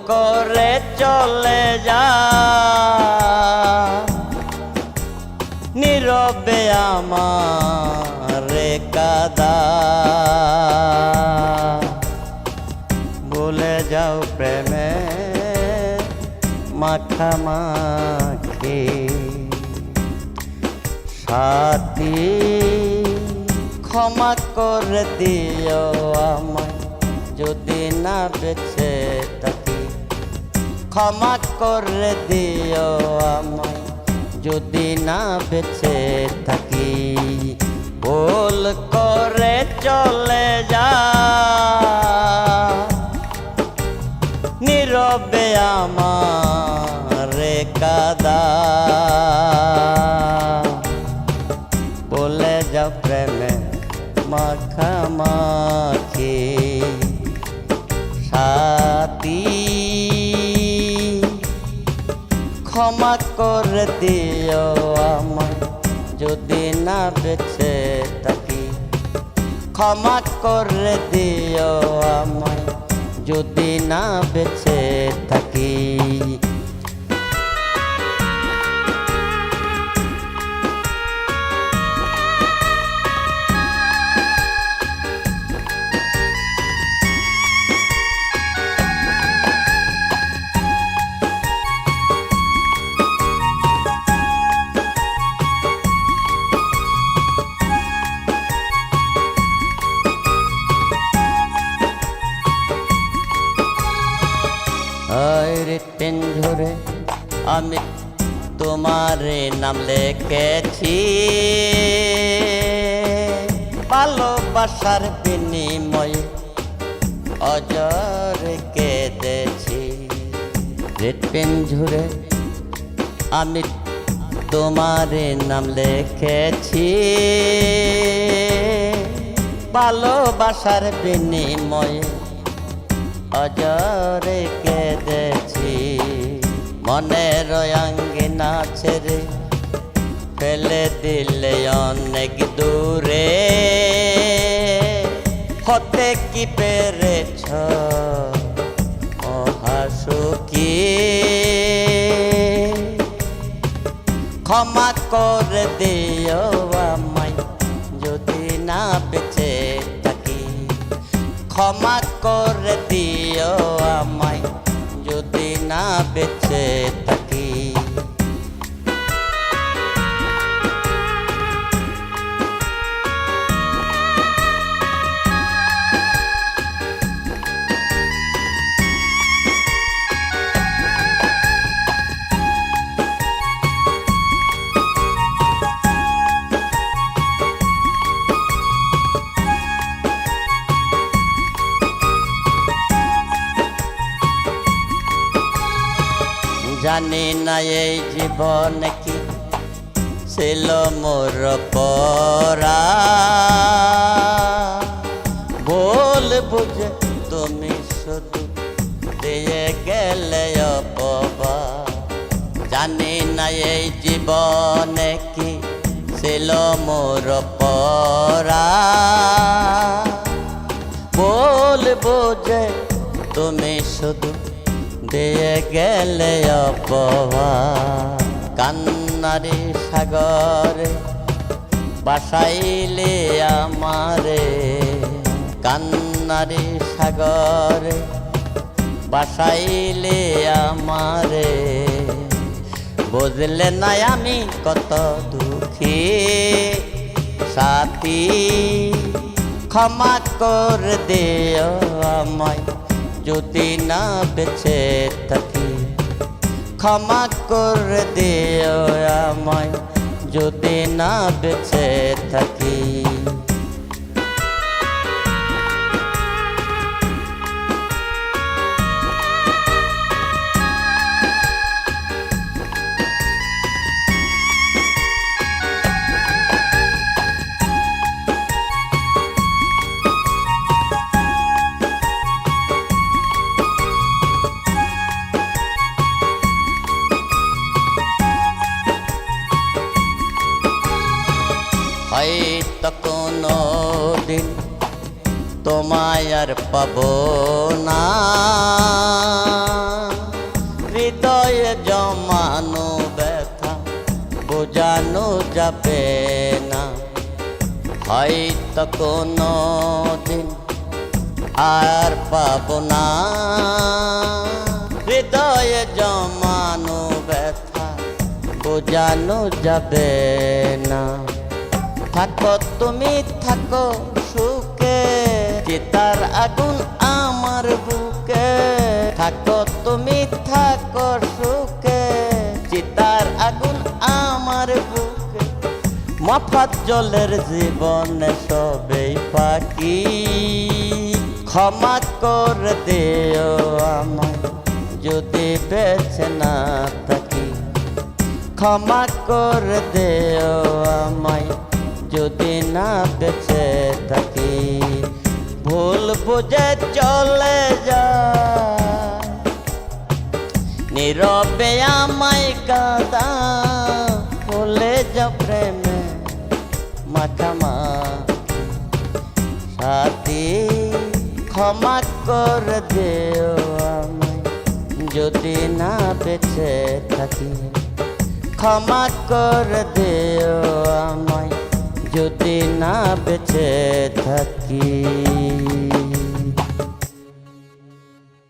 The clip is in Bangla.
করে চলে যা নীরবে আমারে কাদা ভুলে যাও প্রেমে মাখামাখি সাথী ক্ষমা করে দিও আমায় যদি না বেঁচে থাকি ক্ষমা করে দিও আমায় যদি না বেঁচে থাকি ভুল করে চলে যা নীরবে আমারে কাদা বলে যাও প্রেমে মাখামাখি সাথী ক্ষমা করে দিও আমায় যদি না বেঁচে থাকি ক্ষমা করে দিও আমায় যদি না বেঁচে থাকি পেঞ্ঝরে আমি তোমার নাম লিখেছি ভালোবাসার বিনিময়ে অজরে কেঁদেছি পেঞ্ঝরে আমি তোমার নাম লিখেছি ভালোবাসার বিনিময়ে অজরে কেঁদেছি মনের অঙ্গিনা ছেড়ে ফেলে দিলে অনেক দূরে হতে কি পেরেছ মহাসুখী ক্ষমা করে দিও আমায় যদি না বেঁচে থাকি ক্ষমা করে দিও আমায় যদি না বেঁচে থাকি জানি না এই জীবন কি ছিল মোর পরা ভুল বুঝে তুমি শুধু দিয়ে গেলে অপবা জানি না এই জীবন কি ছিল মোর পরা ভুল বুঝে তুমি শুধু দিয়ে গেলে অপবা কান্নারে সাগরে বাসাইলে আমারে কান্নারে সাগরে বাসাইলে আমারে বুঝলে না আমি কত দুঃখী সাথী ক্ষমা করে দিও আমায় যদি না বেঁচে থাকি ক্ষমা করে দিও আমায় যদি না বেঁচে থাকি হয়তো কোনো দিন তোমায় আর পাবো না, হৃদয়ে জমানো ব্যথা বোঝানো যাবে না। হয়তো কোনো দিন আর পাবো না, হৃদয়ে জমানো ব্যথা বোঝানো যাবে না। থাকো তুমি থাকো সুখে, চিতার আগুন আমার বুকে। থাকো তুমি থাকো সুখে, চিতার আগুন আমার বুকে। মফাত জলের জীবনে সবেই পাখি, ক্ষমা করে দিও আমায় যদি বেঁচে না থাকি। ক্ষমা করে দিও আমায় যদি না বেঁচে থাকি। ভুল বুঝে চলে যায়, নীরবে আমায় কাঁদা, ভুলে যা প্রেমে মাখামাখি। সাথী ক্ষমা করে দিও আমায় যদি না বেঁচে থাকি। ক্ষমা করে দিও আমায় যদি না বেঁচে থাকি।